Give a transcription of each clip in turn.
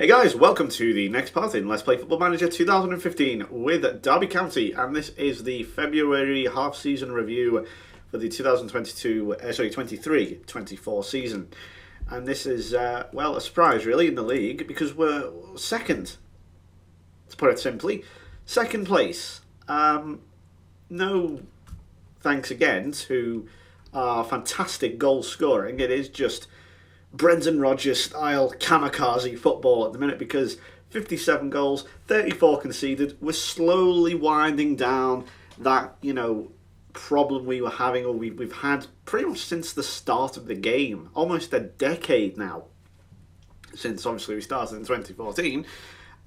Hey guys, welcome to the next part in Let's Play Football Manager 2015 with Derby County, and this is the February half-season review for the 23-24 season. And this is, well, a surprise really in the league because we're second, to put it simply. Second place. No thanks again to our fantastic goal scoring. It is just Brendan Rodgers style kamikaze football at the minute because 57 goals, 34 conceded. We're slowly winding down that, problem we were having, or we've had pretty much since the start of the game. Almost a decade now, since obviously we started in 2014,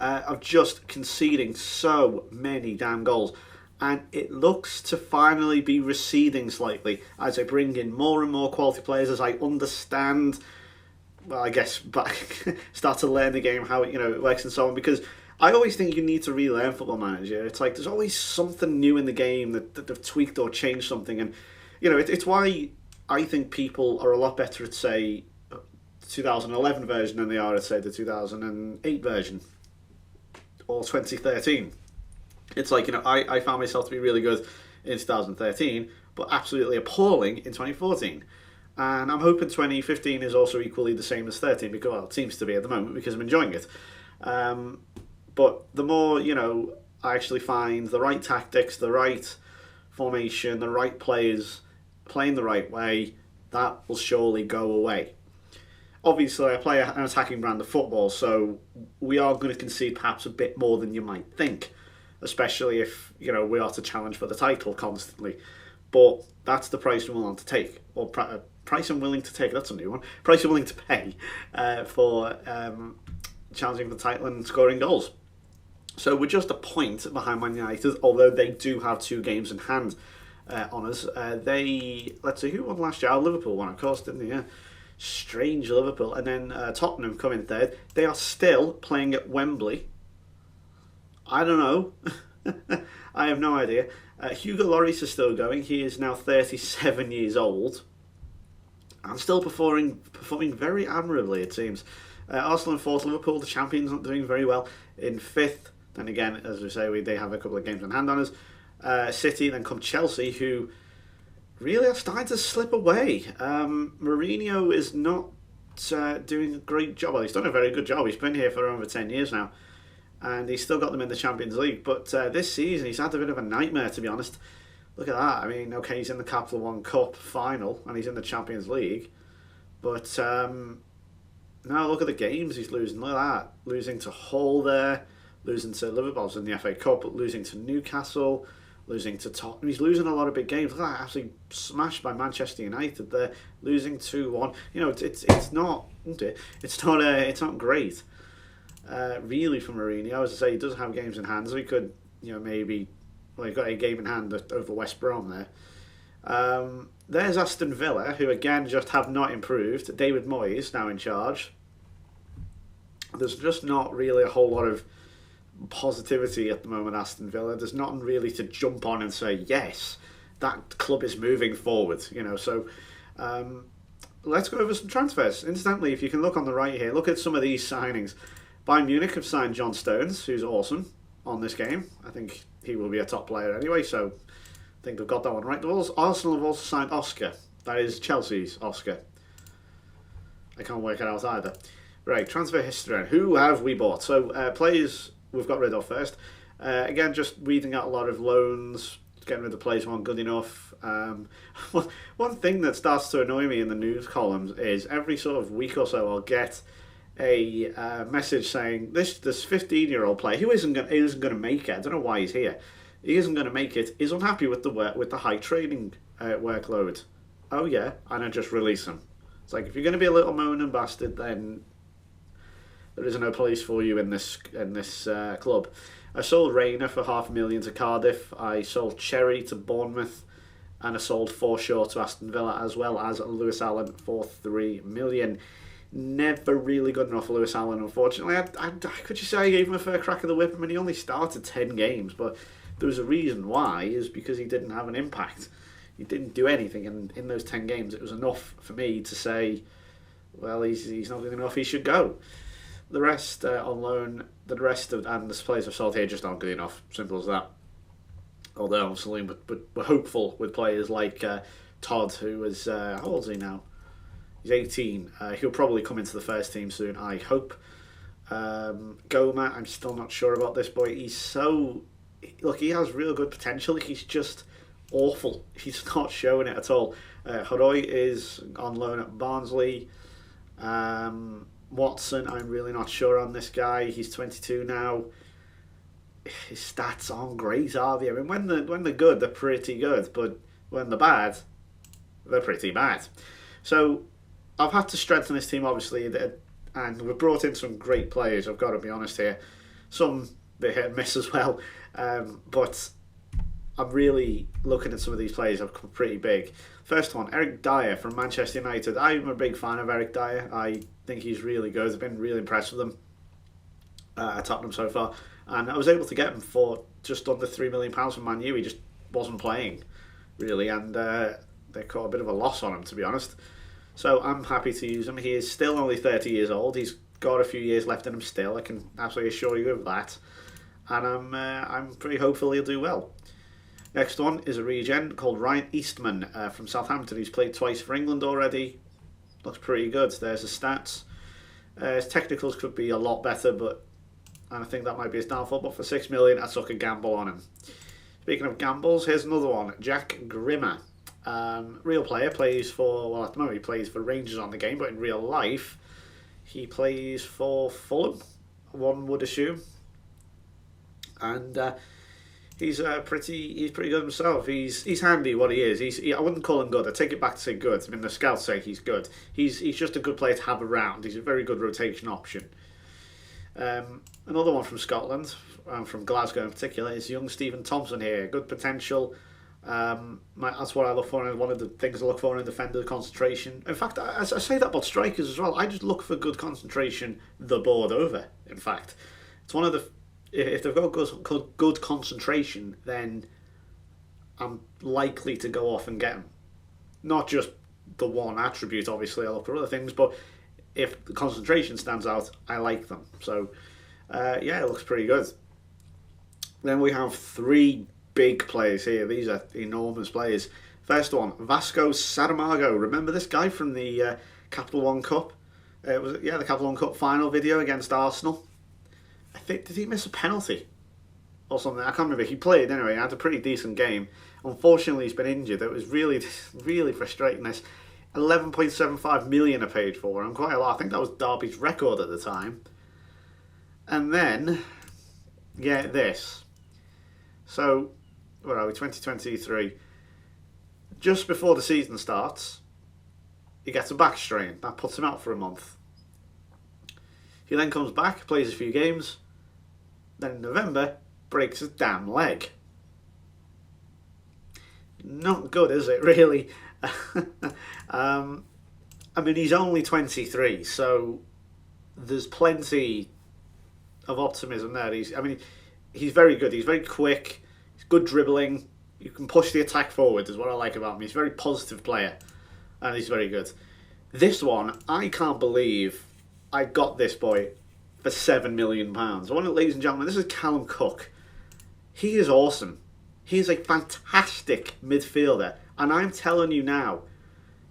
of just conceding so many damn goals. And it looks to finally be receding slightly as I bring in more and more quality players, as I understand, well, I guess, but start to learn the game, how it works and so on, because I always think you need to relearn Football Manager. It's like there's always something new in the game that they've tweaked or changed something, and it's why I think people are a lot better at, say, 2011 version than they are at, say, the 2008 version or 2013. It's like, I found myself to be really good in 2013, but absolutely appalling in 2014. And I'm hoping 2015 is also equally the same as 13, because, well, it seems to be at the moment, because I'm enjoying it. But the more, I actually find the right tactics, the right formation, the right players playing the right way, that will surely go away. Obviously, I play an attacking brand of football, so we are going to concede perhaps a bit more than you might think, especially if, we are to challenge for the title constantly. But that's the price I'm willing to take, or price I'm willing to take, that's a new one, price I'm willing to pay for challenging for the title and scoring goals. So we're just a point behind Man United, although they do have 2 games in hand on us. Let's see, who won last year? Oh, Liverpool won, of course, didn't they? Yeah. Strange Liverpool. And then Tottenham come in third. They are still playing at Wembley. I don't know. I have no idea. Hugo Lloris is still going. He is now 37 years old and still performing very admirably, it seems. Arsenal in 4th, Liverpool, the champions, not doing very well, in 5th. Then again, as we say, they have a couple of games in hand on us. City, then come Chelsea, who really are starting to slip away. Mourinho is not doing a great job. Well, he's done a very good job. He's been here for over 10 years now, and he's still got them in the Champions League. But this season, he's had a bit of a nightmare, to be honest. Look at that. I mean, okay, he's in the Capital One Cup final, and he's in the Champions League. But now look at the games he's losing. Look at that. Losing to Hull there, losing to Liverpool in the FA Cup, losing to Newcastle, losing to Tottenham. He's losing a lot of big games. Look at that, absolutely smashed by Manchester United there, losing 2-1. It's not great. Really, for Mourinho, as I say, he does have games in hand, so he could, maybe, well, he's got a game in hand over West Brom there. There's Aston Villa, who again just have not improved. David Moyes now in charge. There's just not really a whole lot of positivity at the moment, Aston Villa. There's nothing really to jump on and say, yes, that club is moving forward, so let's go over some transfers. Incidentally, if you can look on the right here, look at some of these signings. Bayern Munich have signed John Stones, who's awesome on this game. I think he will be a top player anyway, so I think they've got that one right. Arsenal have also signed Oscar. That is Chelsea's Oscar. I can't work it out either. Right, transfer history. Who have we bought? So, players we've got rid of first. Again, just weeding out a lot of loans, getting rid of players who aren't good enough. One thing that starts to annoy me in the news columns is every sort of week or so I'll get a message saying this 15-year-old player who isn't going to make it. I don't know why he's here. He isn't going to make it. He's unhappy with the high training workload. Oh yeah, and I just release him. It's like, if you're going to be a little moaning bastard, then there is no place for you in this club. I sold Rayner for $500,000 to Cardiff. I sold Cherry to Bournemouth, and I sold Forshaw to Aston Villa, as well as Lewis Allen for $3 million. Never really good enough for Lewis Allen, unfortunately. Could you say I gave him a fair crack of the whip? I mean, he only started 10 games, but there was a reason why, is because he didn't have an impact. He didn't do anything, and in those 10 games, it was enough for me to say, well, he's not good enough, he should go. The rest on loan, the rest of and the players I've sold here just aren't good enough. Simple as that. Although obviously we're hopeful with players like Todd, who is how old is he now? He's 18. He'll probably come into the first team soon, I hope. Goma, I'm still not sure about this boy. He's so look, he has real good potential. He's just awful. He's not showing it at all. Horoy is on loan at Barnsley. Watson, I'm really not sure on this guy. He's 22 now. His stats aren't great, are they? I mean, when they're good, they're pretty good, but when they're bad, they're pretty bad. So I've had to strengthen this team, obviously, and we've brought in some great players. I've got to be honest here. Some they hit and miss as well, but I'm really looking at some of these players have come pretty big. First one, Eric Dyer from Manchester United. I'm a big fan of Eric Dyer. I think he's really good. I've been really impressed with him at Tottenham so far. And I was able to get him for just under £3 million from Man U. He just wasn't playing, really, and they caught a bit of a loss on him, to be honest. So I'm happy to use him. He is still only 30 years old. He's got a few years left in him still. I can absolutely assure you of that. And I'm pretty hopeful he'll do well. Next one is a regen called Ryan Eastman from Southampton. He's played twice for England already. Looks pretty good. There's his stats. His technicals could be a lot better, and I think that might be his downfall. But for £6 million, I took a gamble on him. Speaking of gambles, here's another one. Jack Grimmer. Real player, plays for, well, at the moment he plays for Rangers on the game, but in real life, he plays for Fulham, one would assume. And he's pretty good himself. He's handy what he is. I wouldn't call him good. I take it back to say good. I mean, the scouts say he's good. He's just a good player to have around. He's a very good rotation option. Another one from Scotland, from Glasgow in particular, is young Stephen Thompson here. Good potential. That's what I look for, and one of the things I look for in defender, concentration. In fact, I say that about strikers as well. I just look for good concentration the board over. In fact, it's one of the, if they've got good concentration, then I'm likely to go off and get them. Not just the one attribute, obviously, I look for other things, but if the concentration stands out, I like them. So, yeah, it looks pretty good. Then we have three big players here. These are enormous players. First one, Vasco Saramago. Remember this guy from the Capital One Cup? The Capital One Cup final video against Arsenal. I think, did he miss a penalty or something? I can't remember. He played anyway. He had a pretty decent game. Unfortunately, he's been injured. It was really, really frustrating. This 11.75 million I paid for him. Quite a lot. I think that was Derby's record at the time. And then, get this. So, where are we? 2023. Just before the season starts, he gets a back strain. That puts him out for a month. He then comes back, plays a few games. Then in November, breaks his damn leg. Not good, is it, really? I mean, he's only 23, so there's plenty of optimism there. He's very good. He's very quick. He's good dribbling. You can push the attack forward, is what I like about him. He's a very positive player, and he's very good. This one, I can't believe I got this boy for £7 million. I want to, ladies and gentlemen, this is Callum Cook. He is awesome. He is a fantastic midfielder, and I'm telling you now,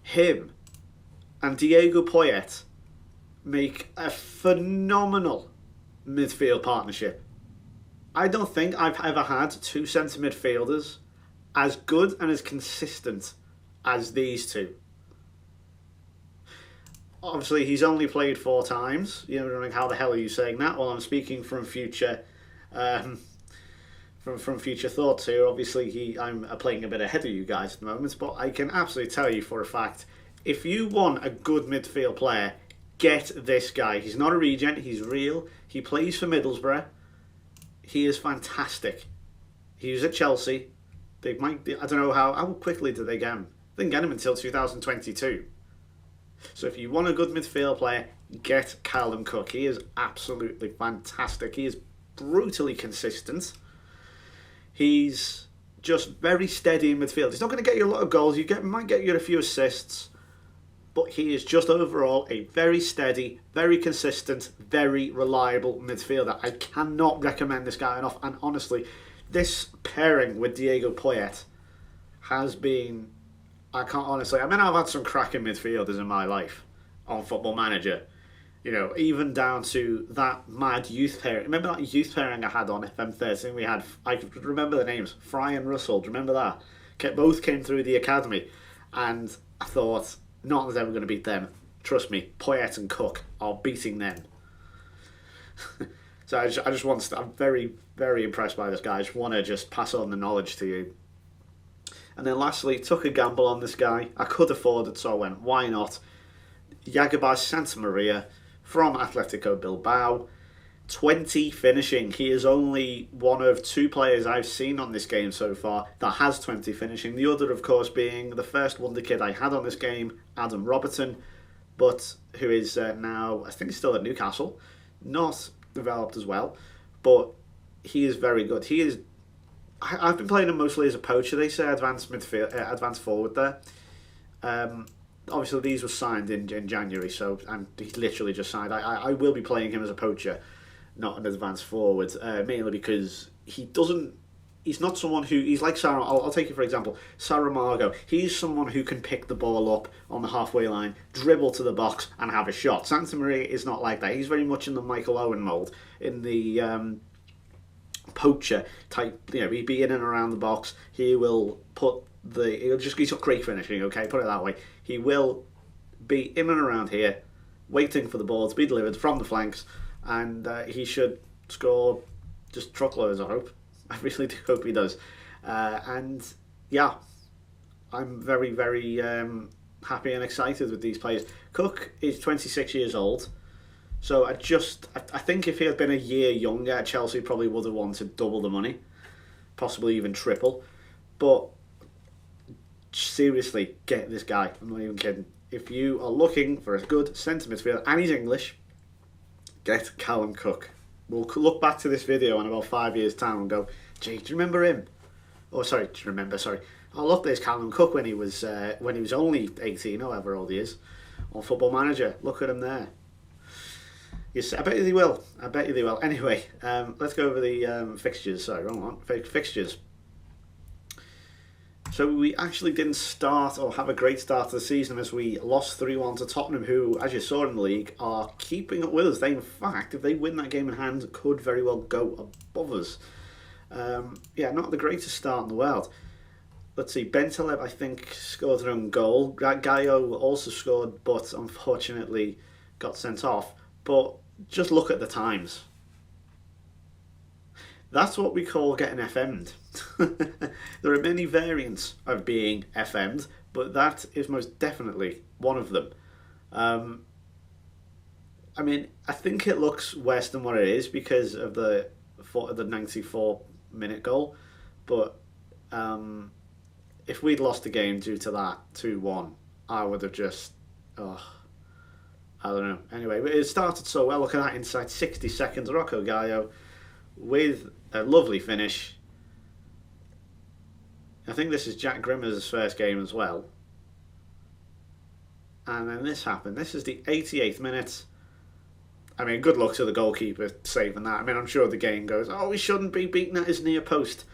him and Diego Poyet make a phenomenal midfield partnership. I don't think I've ever had two centre midfielders as good and as consistent as these two. Obviously, he's only played 4 times. You're wondering, how the hell are you saying that? Well, I'm speaking from future, from future thoughts here. Obviously, I'm playing a bit ahead of you guys at the moment, but I can absolutely tell you for a fact, if you want a good midfield player, get this guy. He's not a regen. He's real. He plays for Middlesbrough. He is fantastic. He was at Chelsea. I don't know how quickly did they get him? They didn't get him until 2022. So if you want a good midfield player, get Callum Cook. He is absolutely fantastic. He is brutally consistent. He's just very steady in midfield. He's not going to get you a lot of goals. Might get you a few assists, but he is just overall a very steady, very consistent, very reliable midfielder. I cannot recommend this guy enough, and honestly, this pairing with Diego Poyet has been... I can't honestly... I mean, I've had some cracking midfielders in my life on Football Manager. You know, even down to that mad youth pairing. Remember that youth pairing I had on FM13? We had... I could remember the names. Fry and Russell. Do you remember that? Both came through the academy. And I thought, no one's ever going to beat them. Trust me, Poyet and Cook are beating them. So I just want to... I'm very, very impressed by this guy. I just want to just pass on the knowledge to you. And then lastly, took a gamble on this guy. I could afford it, so I went, why not? Yaddah Santa Maria from Atletico Bilbao. 20 finishing. He is only one of 2 players I've seen on this game so far that has 20 finishing. The other, of course, being the first wonder kid I had on this game, Adam Robertson, but who is now, I think he's still at Newcastle. Not developed as well, but he is very good. He is... I've been playing him mostly as a poacher, they say, advanced forward there. Obviously, these were signed in January, so he's literally just signed. I will be playing him as a poacher, not an advanced forward, mainly because he's not someone who... He's like Sarah... I'll take you for example. Saramago. He's someone who can pick the ball up on the halfway line, dribble to the box, and have a shot. Santa Maria is not like that. He's very much in the Michael Owen mould, in the... poacher type, you know, he'd be in and around the box. He's got great finishing, okay, put it that way. He will be in and around here, waiting for the ball to be delivered from the flanks, and he should score just truckloads, I hope. I really do hope he does. And yeah, I'm very, very happy and excited with these players. Cook is 26 years old. So I think if he had been a year younger, Chelsea probably would have wanted double the money, possibly even triple. But seriously, get this guy. I'm not even kidding. If you are looking for a good centre midfielder, and he's English, get Callum Cook. We'll look back to this video in about 5 years' time and go, gee, do you remember him? Oh, sorry, do you remember? Sorry. Oh, look, there's Callum Cook when he was only 18, however old he is, on Football Manager. Look at him there. Yes, I bet you they will. I bet you they will. Anyway, let's go over the fixtures. Sorry, wrong one. Fixtures. So we actually didn't start or have a great start to the season as we lost 3-1 to Tottenham, who, as you saw in the league, are keeping up with us. They, in fact, if they win that game in hand, could very well go above us. Not the greatest start in the world. Let's see, Bentaleb, I think, scored their own goal. Gallo also scored, but unfortunately got sent off. But just look at the times. That's what we call getting FM'd. There are many variants of being FM'd, but that is most definitely one of them. I mean, I think it looks worse than what it is because of the 94-minute goal. But if we'd lost the game due to that 2-1, I would have just... I don't know. Anyway, it started so well. Look at that inside 60 seconds. Rocco Gallo with a lovely finish. I think this is Jack Grimmer's first game as well. And then this happened. This is the 88th minute. I mean, good luck to the goalkeeper saving that. I mean, I'm sure the game goes, oh, we shouldn't be beating at his near post.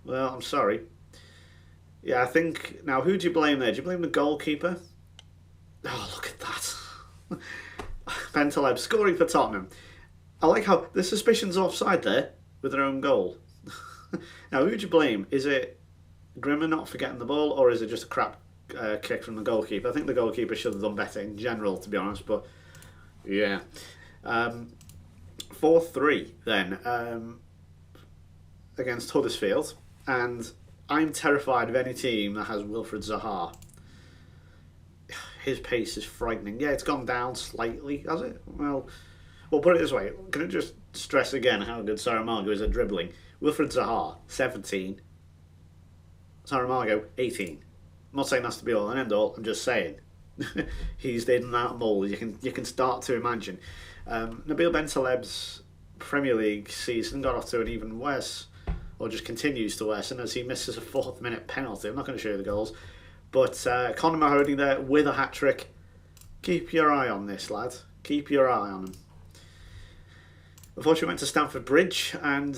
Well, I'm sorry. Yeah, I think... Now, who do you blame there? Do you blame the goalkeeper? Oh, look at that. Bentaleb scoring for Tottenham. I like how the suspicion's offside there with their own goal. Now, who do you blame? Is it Grimmer not forgetting the ball, or is it just a crap kick from the goalkeeper? I think the goalkeeper should have done better in general, to be honest, but yeah. 4-3 then against Huddersfield, and I'm terrified of any team that has Wilfried Zaha. His pace is frightening. Yeah, it's gone down slightly, has it? Well, put it this way. Can I just stress again how good Saramago is at dribbling? Wilfried Zaha, 17. Saramago, 18. I'm not saying that's to be all and end all. I'm just saying. He's in that mould. You can start to imagine. Nabil Bentaleb's Premier League season got off to an even worse, or just continues to worsen as he misses a 4th minute penalty. I'm not going to show you the goals. But Conor Mahoney there with a hat-trick. Keep your eye on this, lad. Keep your eye on him. Unfortunately, we went to Stamford Bridge and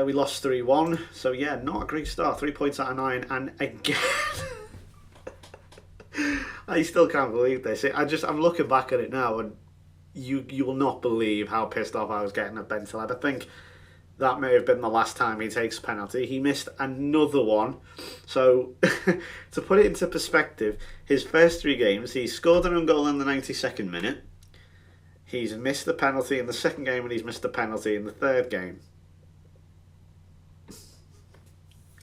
we lost 3-1. So, yeah, not a great start. 3 points out of 9. And again, I still can't believe this. I'm looking back at it now and you will not believe how pissed off I was getting at Ben Taleb. I think that may have been the last time he takes a penalty. He missed another one. So, to put it into perspective, his first 3 games, he scored an own goal in the 92nd minute. He's missed the penalty in the second game and he's missed the penalty in the third game.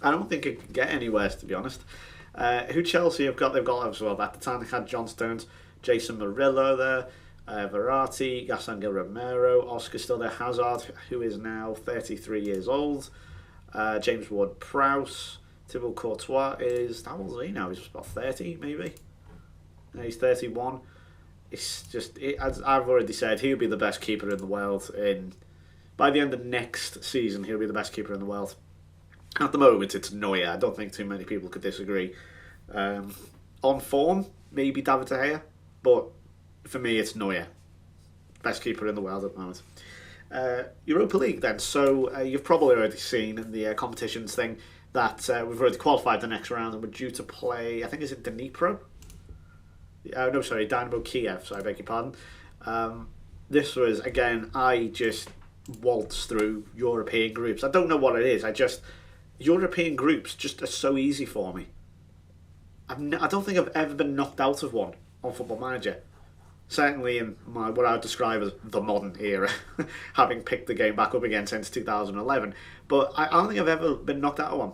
I don't think it could get any worse, to be honest. Who Chelsea have got? They've got as well. At the time, they had John Stones, Jason Murillo there, Verratti, Gassangel Romero, Oscar still there, Hazard, who is now 33 years old, James Ward-Prowse, Thibaut Courtois is, how old is he now? He's about 30 maybe? No, he's 31. It's just, as I've already said, he'll be the best keeper in the world. By the end of next season, he'll be the best keeper in the world. At the moment, it's Neuer. I don't think too many people could disagree. On form, maybe David De Gea, but for me, it's Neuer. Best keeper in the world at the moment. Europa League then. So you've probably already seen in the competitions thing that we've already qualified the next round and we're due to play, I think, is it Dnipro? Dynamo Kiev, so I beg your pardon. This was, again, I just waltzed through European groups. I don't know what it is. European groups just are so easy for me. I don't think I've ever been knocked out of one on Football Manager. Certainly in what I would describe as the modern era, having picked the game back up again since 2011. But I don't think I've ever been knocked out of one.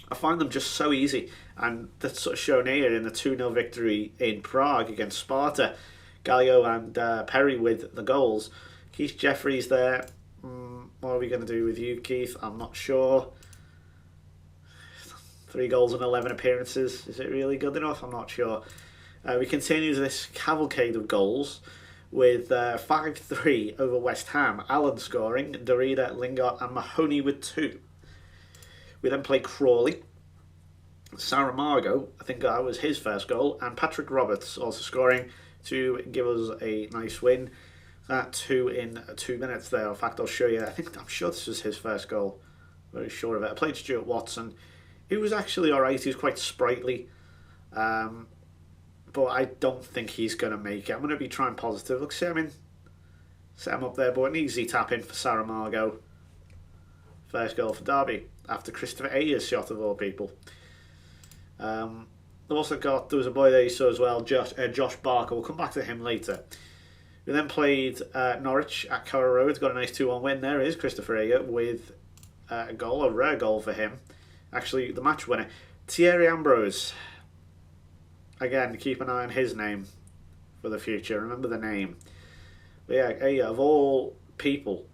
I find them just so easy, and that's sort of shown here in the 2-0 victory in Prague against Sparta. Gallo and Perry with the goals. Keith Jeffries there. What are we going to do with you, Keith? I'm not sure. 3 goals and 11 appearances. Is it really good enough? I'm not sure. We continue this cavalcade of goals with 5-3 over West Ham. Allen scoring, Derrida, Lingard and Mahoney with 2. We then play Crawley. Saramago, I think that was his first goal, and Patrick Roberts also scoring to give us a nice win. That 2 in 2 minutes there. In fact, I'll show you. I'm sure this was his first goal. Very sure of it. I played Stuart Watson. He was actually alright. He was quite sprightly. But I don't think he's going to make it. I'm going to be trying positive. Look, set him up there, but an easy tap in for Saramago. First goal for Derby after Christopher Ayer's shot of all people. Also there was a boy there you saw as well, Josh Barker. We'll come back to him later. We then played Norwich at Carrow Road. Got a nice 2-1 win. There is Christopher Ayer with a rare goal for him. Actually, the match winner. Thierry Ambrose. Again, keep an eye on his name for the future. Remember the name. But yeah, Ayer, of all people,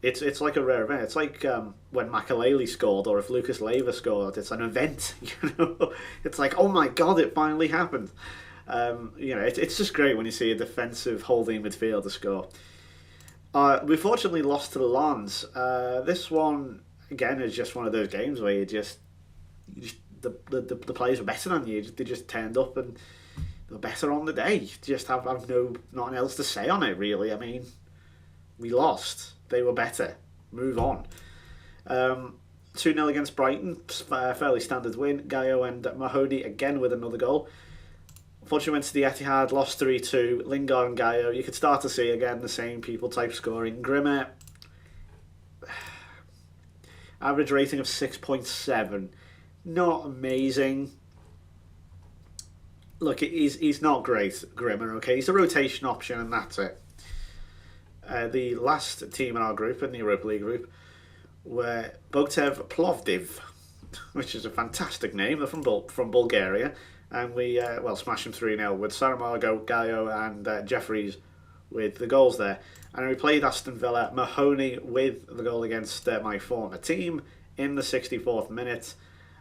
it's like a rare event. It's like when Makaleli scored, or if Lucas Leiva scored. It's an event, you know. It's like, oh my god, it finally happened. It's just great when you see a defensive holding midfielder score. We fortunately lost to the Lens. This one again is just one of those games where the players were better than you. They just turned up and they were better on the day. You just have nothing else to say on it, really. I mean, we lost. They were better. Move on. 2-0 against Brighton. Fairly standard win. Gallo and Mahoney again with another goal. Unfortunately, went to the Etihad, lost 3-2. Lingard and Gallo. You could start to see again the same people type scoring. Grimmer, average rating of 6.7. Not amazing. Look, he's not great, Grimmer, okay? He's a rotation option and that's it. The last team in our group, in the Europa League group, were Bogtev Plovdiv, which is a fantastic name. They're from Bulgaria. And we, smashed them 3-0 with Saramago, Gallo and Jeffries with the goals there. And we played Aston Villa, Mahoney with the goal against my former team in the 64th minute.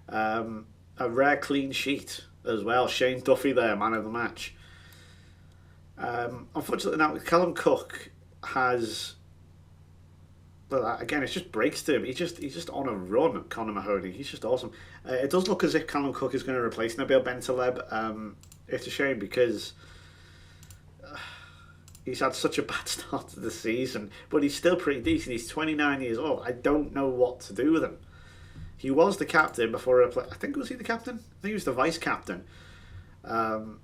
A rare clean sheet as well. Shane Duffy there, man of the match. Unfortunately now, Callum Cook has Look at that. Again, it just breaks to him. He's just on a run, Conor Mahoney. He's just awesome. It does look as if Callum Cook is going to replace Nabil Bentaleb. It's a shame because he's had such a bad start to the season, but he's still pretty decent. He's 29 years old. I don't know what to do with him. He was the captain before I think, was he the captain? I think he was the vice captain. Oh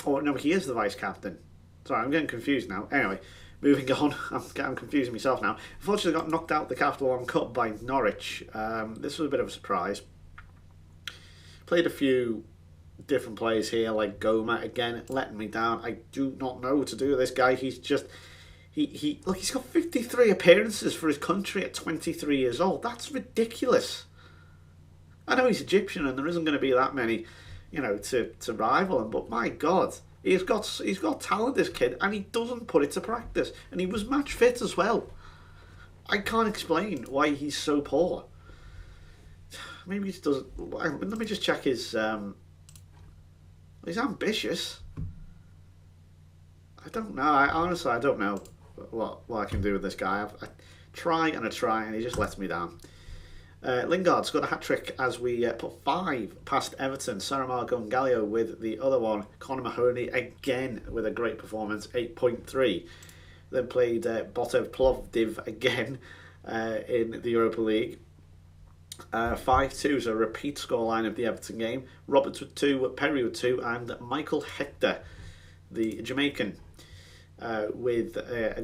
no, he is the vice captain. Sorry, I'm getting confused now. Anyway, moving on. I'm confusing myself now. Unfortunately, got knocked out the Capital One Cup by Norwich. This was a bit of a surprise. Played a few different players here, like Goma, again letting me down. I do not know what to do with this guy. He's just look, he's got 53 appearances for his country at 23 years old. That's ridiculous. I know he's Egyptian and there isn't going to be that many, to rival him, but my God, he's got talent, this kid, and he doesn't put it to practice. And he was match fit as well. I can't explain why he's so poor. Maybe he doesn't. Let me just check his. He's ambitious. I don't know. Honestly, I don't know what I can do with this guy. I try, and he just lets me down. Lingard's got a hat-trick as we put 5 past Everton. Saramago and Gallio with the other one. Conor Mahoney again with a great performance, 8.3. Then played Botev Plovdiv again in the Europa League. 5-2 so a repeat scoreline of the Everton game. Roberts with 2, Perry with 2, and Michael Hector, the Jamaican, with a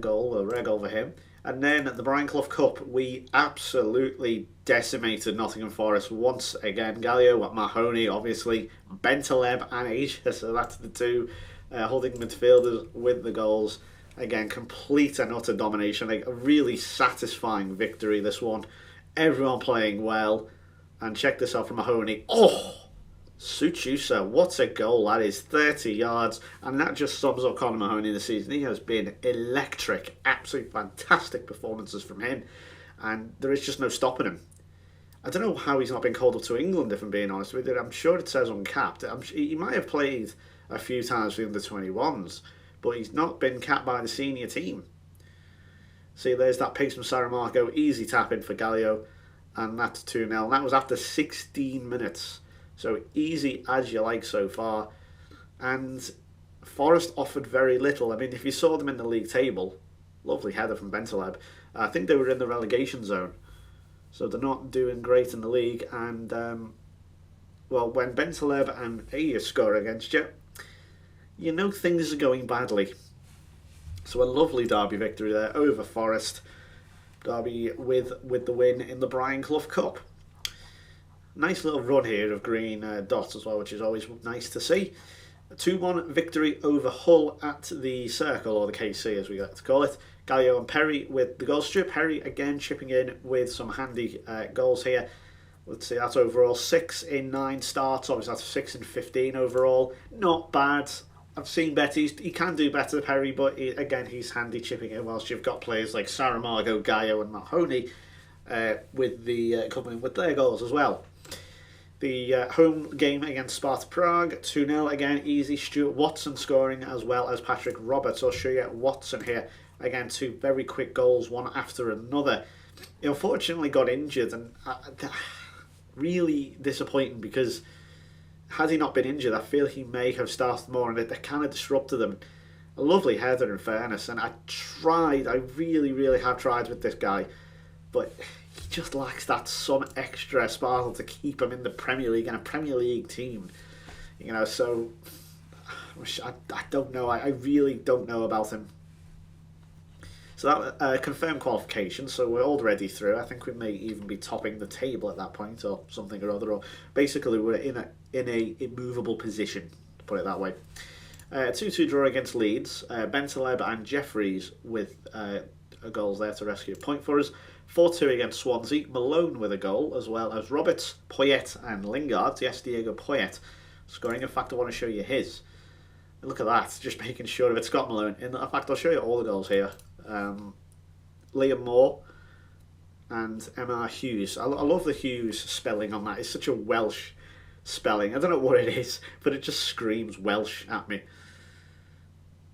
rare goal for him. And then at the Brian Clough Cup, we absolutely decimated Nottingham Forest once again. Gallio, Mahoney, obviously, Bentaleb and Asia, so that's the 2 holding midfielders with the goals. Again, complete and utter domination. Like, a really satisfying victory, this one. Everyone playing well. And check this out from Mahoney. Oh! Suits you, sir. What a goal that is. 30 yards. And that just sums up Conor Mahoney this season. He has been electric. Absolutely fantastic performances from him. And there is just no stopping him. I don't know how he's not been called up to England, if I'm being honest with you. I'm sure it says uncapped. He might have played a few times for the under-21s. But he's not been capped by the senior team. See, there's that pace from Saramago. Easy tap in for Gallio. And that's 2-0. And that was after 16 minutes. So easy as you like so far. And Forest offered very little. I mean, if you saw them in the league table, lovely header from Bentaleb. I think they were in the relegation zone. So they're not doing great in the league. And, when Bentaleb and Aya score against you, you know things are going badly. So a lovely Derby victory there over Forest. Derby with the win in the Brian Clough Cup. Nice little run here of green dots as well, which is always nice to see. A 2-1 victory over Hull at the Circle, or the KC as we like to call it. Gallio and Perry with the goal strip. Perry again chipping in with some handy goals here. Let's see, that's overall 6 in 9 starts. Obviously that's 6 in 15 overall. Not bad. I've seen better. He can do better, Perry, but he's handy chipping in whilst you've got players like Saramago, Gallio and Mahoney with coming with their goals as well. The home game against Sparta Prague, 2-0 again, easy. Stuart Watson scoring as well as Patrick Roberts. I'll show you Watson here. Again, 2 very quick goals, one after another. He unfortunately got injured, and really disappointing because had he not been injured, I feel he may have started more, and it kind of disrupted them. A lovely header, in fairness, and I really, really have tried with this guy, but he just lacks that some extra sparkle to keep him in the Premier League and a Premier League team. So I don't know. I really don't know about him. So that confirmed qualification, so we're already through. I think we may even be topping the table at that point, or something or other. Or basically, we're in a immovable position, to put it that way. 2-2 draw against Leeds. Bentaleb and Jeffries with goals there to rescue a point for us. 4-2 against Swansea. Malone with a goal, as well as Roberts, Poyet and Lingard. Yes, Diego Poyet scoring. In fact, I want to show you his. Look at that, just making sure of it. Scott Malone. In fact, I'll show you all the goals here. Liam Moore and M.R. Hughes. I love the Hughes spelling on that. It's such a Welsh spelling. I don't know what it is, but it just screams Welsh at me.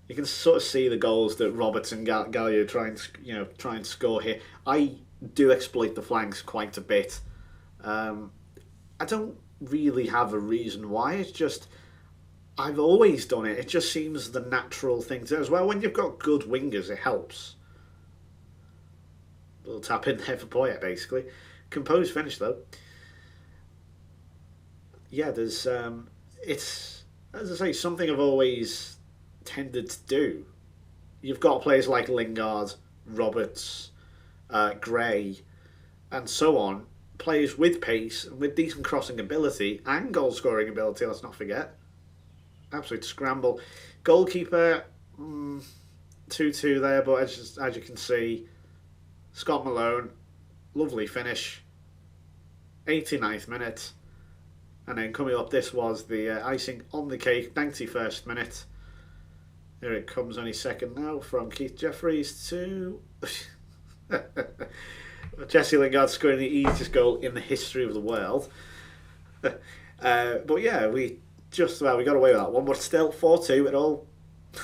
You can sort of see the goals that Roberts and Gallio try and score here. I do exploit the flanks quite a bit. I don't really have a reason why. It's just I've always done it. It just seems the natural thing to do as well. When you've got good wingers, it helps. Little tap in there for Poyet, basically. Composed finish though. Yeah, there's it's, as I say, something I've always tended to do. You've got players like Lingard, Roberts, Gray, and so on. Players with pace, with decent crossing ability and goal scoring ability. Let's not forget. Absolute scramble. Goalkeeper 2-2 there, but as you can see, Scott Malone, lovely finish. 89th minute. And then coming up, this was the icing on the cake, 91st minute. Here it comes any second now from Keith Jeffries to Jesse Lingard scoring the easiest goal in the history of the world. But yeah, we got away with that one, but still 4-2 it all.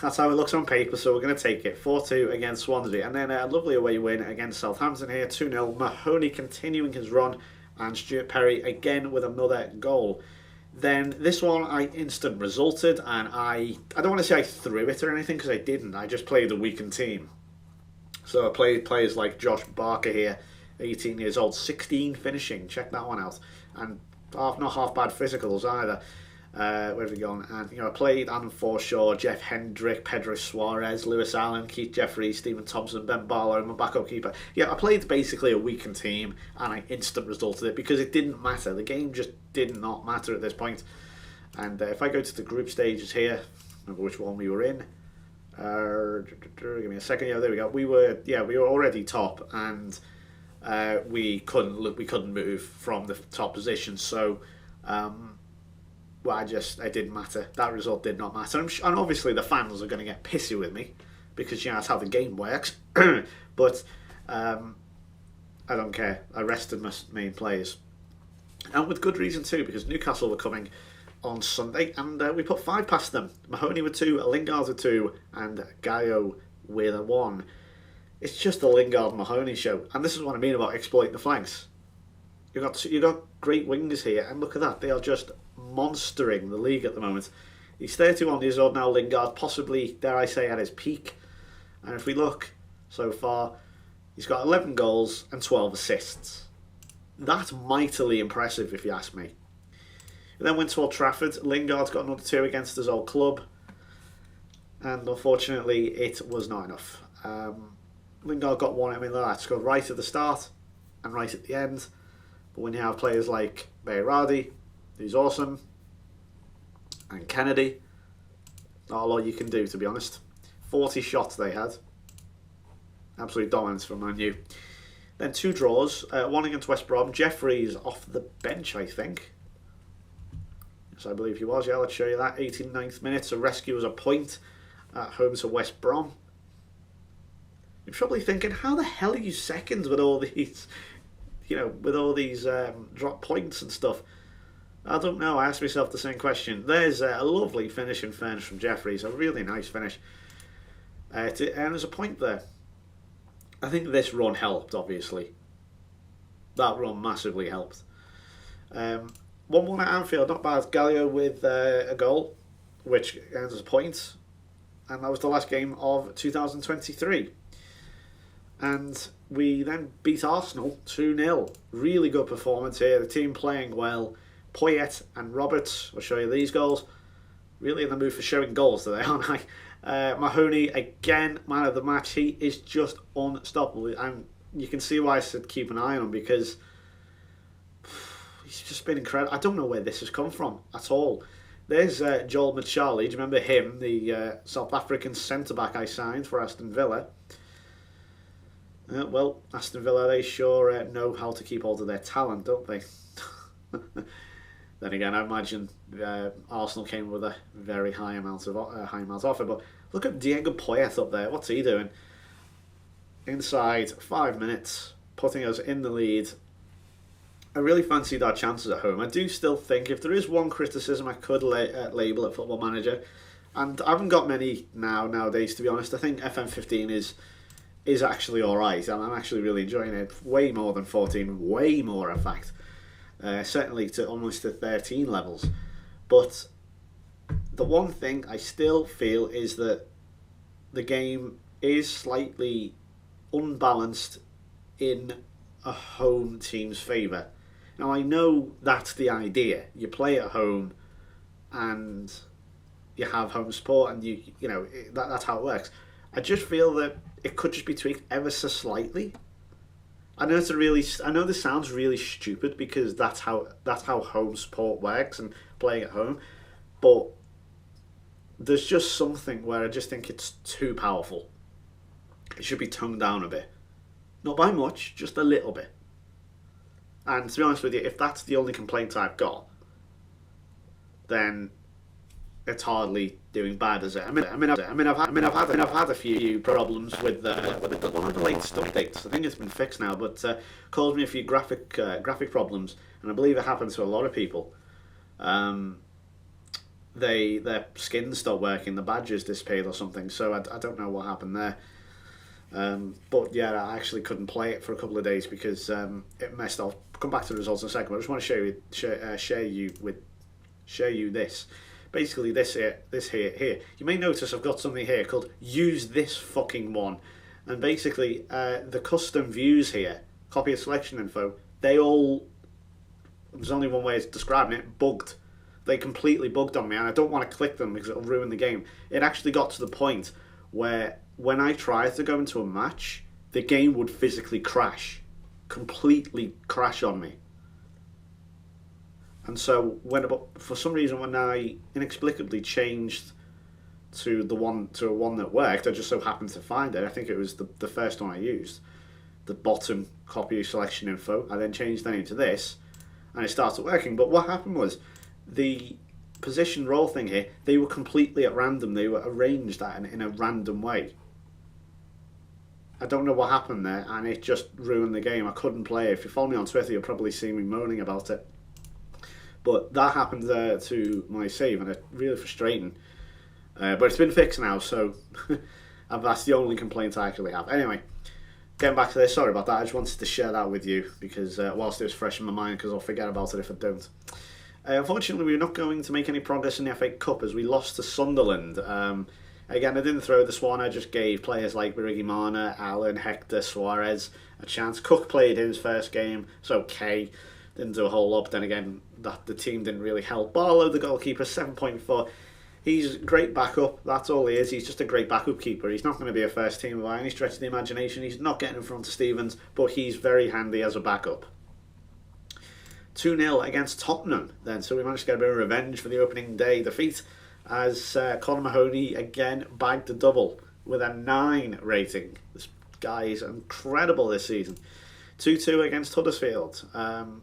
That's how it looks on paper, so we're going to take it. 4-2 against Swansea, and then a lovely away win against Southampton here, 2-0. Mahoney continuing his run, and Stuart Perry again with another goal. Then this one I instant resulted, and I don't want to say I threw it or anything, because I didn't. I just played a weakened team. So I played players like Josh Barker here, 18 years old, 16 finishing, check that one out, and not half bad physicals either. Where have we gone? And I played Adam Forshaw, Jeff Hendrick, Pedro Suarez, Lewis Allen, Keith Jeffries, Stephen Thompson, Ben Barlow, and my backup keeper. Yeah, I played basically a weakened team, and I instant resulted it because it didn't matter. The game just did not matter at this point. And if I go to the group stages here, remember which one we were in. Give me a second. Yeah, there we go. We were already top, and we couldn't move from the top position. So. It didn't matter. That result did not matter. And obviously the fans are going to get pissy with me because that's how the game works. But I don't care. I rested my main players. And with good reason too, because Newcastle were coming on Sunday and we put 5 past them. Mahoney with 2, Lingard with 2, and Gaio with a 1. It's just the Lingard-Mahoney show. And this is what I mean about exploiting the flanks. You've got great wingers here, and look at that. They are just monstering the league at the moment. He's 31 years old now, Lingard, possibly, dare I say, at his peak. And if we look so far, he's got 11 goals and 12 assists. That's mightily impressive, if you ask me. We then went to Old Trafford. Lingard's got another 2 against his old club. And unfortunately, it was not enough. Lingard got 1. I mean, that scored right at the start and right at the end. But when you have players like Bayradi, who's awesome, and Kennedy, not a lot you can do, to be honest. 40 shots they had. Absolute dominance from Man U. Then 2 draws, 1 against West Brom. Jeffries off the bench, I think. Yes, I believe he was. Yeah, let's show you that. 89th minute, a rescue as a point at home to West Brom. You're probably thinking, how the hell are you second with all these... with all these drop points and stuff? I don't know. I asked myself the same question. There's a lovely finish in fairness from Jeffries. A really nice finish. And there's a point there. I think this run helped, obviously. That run massively helped. 1-1 at Anfield. Not bad. Gallio with a goal, which ends as a point. And that was the last game of 2023. And we then beat Arsenal 2-0. Really good performance here. The team playing well. Poyet and Roberts, I'll show you these goals. Really in the mood for showing goals today, aren't I? Mahoney, again, man of the match. He is just unstoppable. And you can see why I said keep an eye on him, because he's just been incredible. I don't know where this has come from at all. There's Joel Machali. Do you remember him? The South African centre-back I signed for Aston Villa. Well, Aston Villa, they sure know how to keep hold of their talent, don't they? Then again, I imagine Arsenal came with a very high amount offer. But look at Diego Poyet up there. What's he doing? Inside 5 minutes, putting us in the lead. I really fancied our chances at home. I do still think if there is one criticism I could label at Football Manager, And I haven't got many nowadays, to be honest. I think FM15 is actually alright, and I'm actually really enjoying it. Way more than 14, way more in fact. Certainly to almost to 13 levels. But the one thing I still feel is that the game is slightly unbalanced in a home team's favour. Now I know that's the idea. You play at home and you have home support, and you know that's how it works. I just feel that it could just be tweaked ever so slightly. I know this sounds really stupid because that's how home support works and playing at home, but there's just something where I just think it's too powerful. It should be toned down a bit, not by much, just a little bit. And to be honest with you, if that's the only complaint I've got, then it's hardly doing bad, is it? I've had a few problems with one of the latest updates. I think it's been fixed now, but caused me a few graphic problems, and I believe it happened to a lot of people. Their skins stopped working, the badges disappeared or something. So I don't know what happened there. But yeah, I actually couldn't play it for a couple of days because it messed up. I'll come back to the results in a second. But I just want to share you this. Basically, this here. You may notice I've got something here called "Use This Fucking One," and basically the custom views here, copy of selection info. There's only one way of describing it: bugged. They completely bugged on me, and I don't want to click them because it'll ruin the game. It actually got to the point where when I tried to go into a match, the game would physically crash, completely crash on me. And so for some reason, when I inexplicably changed to a one that worked, I just so happened to find it. I think it was the first one I used, the bottom copy selection info. I then changed the name to this, and it started working. But what happened was the position role thing here, they were completely at random. They were arranged in a random way. I don't know what happened there, and it just ruined the game. I couldn't play. If you follow me on Twitter, you'll probably see me moaning about it. But that happened to my save, and it's really frustrating. But it's been fixed now, so that's the only complaint I actually have. Anyway, getting back to this, sorry about that. I just wanted to share that with you because whilst it was fresh in my mind, because I'll forget about it if I don't. Unfortunately, we're not going to make any progress in the FA Cup as we lost to Sunderland. Again, I didn't throw this one. I just gave players like Birigi Mana, Allen, Hector, Suarez a chance. Cook played his first game. It's okay. Didn't do a whole lot. But then again, the team didn't really help. Barlow, the goalkeeper, 7.4. He's a great backup. That's all he is. He's just a great backup keeper. He's not going to be a first team by any stretch of the imagination. He's not getting in front of Stevens, but he's very handy as a backup. 2-0 against Tottenham then, so we managed to get a bit of revenge for the opening day defeat as Conor Mahoney again bagged a double with a 9 rating. This guy is incredible this season. 2-2 against Huddersfield,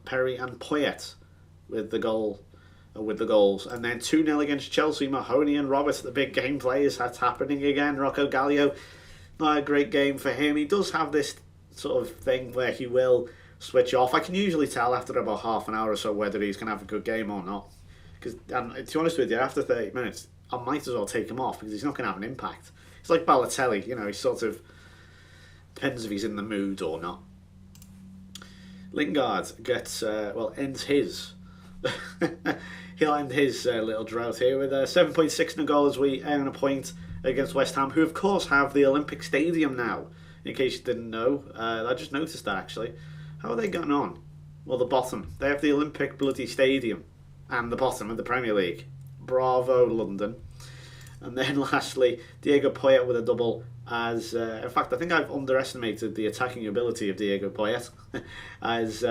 Perry and Poyet with the goals, and then 2-0 against Chelsea. Mahoney and Roberts, the big game players. That's happening again. Rocco Gallio, not a great game for him. He does have this sort of thing where he will switch off. I can usually tell after about half an hour or so whether he's going to have a good game or not. Because, to be honest with you, after 30 minutes, I might as well take him off because he's not going to have an impact. It's like Balotelli, he sort of depends if he's in the mood or not. Lingard gets, ends his. He'll end his little drought here with a 7.6 in a goal as we earn a point against West Ham, who of course have the Olympic Stadium now. In case you didn't know, I just noticed that actually. How are they getting on? Well, the bottom. They have the Olympic bloody Stadium and the bottom of the Premier League. Bravo, London. And then lastly, Diego Poyet with a double as... in fact, I think I've underestimated the attacking ability of Diego Poyet as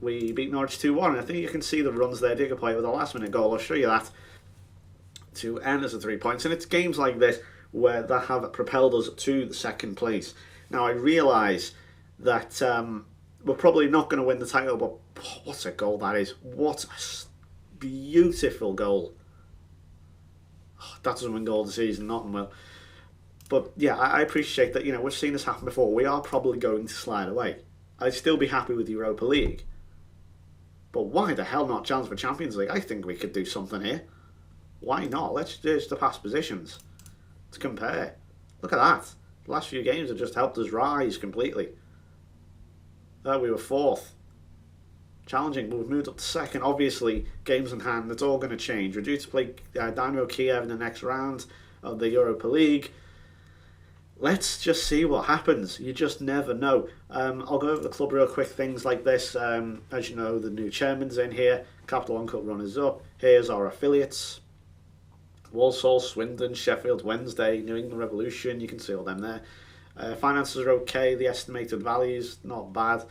we beat Norwich 2-1. I think you can see the runs there. Diego Poyet with a last-minute goal. I'll show you that to end us at 3 points. And it's games like this where that have propelled us to the second place. Now, I realise that... we're probably not going to win the title, but what a goal that is. What a beautiful goal. That doesn't win goal of the season, nothing will. But yeah, I appreciate that, we've seen this happen before. We are probably going to slide away. I'd still be happy with Europa League. But why the hell not challenge for Champions League? I think we could do something here. Why not? Let's search the past positions to compare. Look at that. The last few games have just helped us rise completely. We were fourth. Challenging, but we've moved up to second. Obviously, games in hand, it's all going to change. We're due to play Dynamo Kiev in the next round of the Europa League. Let's just see what happens. You just never know. I'll go over the club real quick. Things like this. As you know, the new chairman's in here. Capital One Cup runners up. Here's our affiliates. Walsall, Swindon, Sheffield Wednesday, New England Revolution. You can see all them there. Finances are okay. The estimated values, not bad.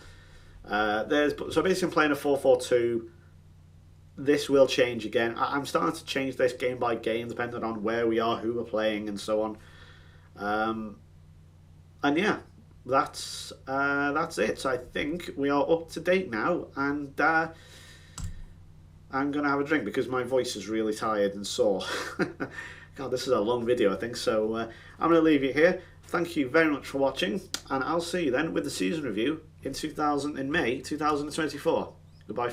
So basically I'm playing a 4-4-2. This will change again. I'm starting to change this game by game depending on where we are, who we're playing, and so on. And yeah, that's it. So I think we are up to date now, and I'm gonna have a drink because my voice is really tired and sore. God, this is a long video, I think. So I'm gonna leave you here. Thank you very much for watching, and I'll see you then with the season review in May 2024. Goodbye.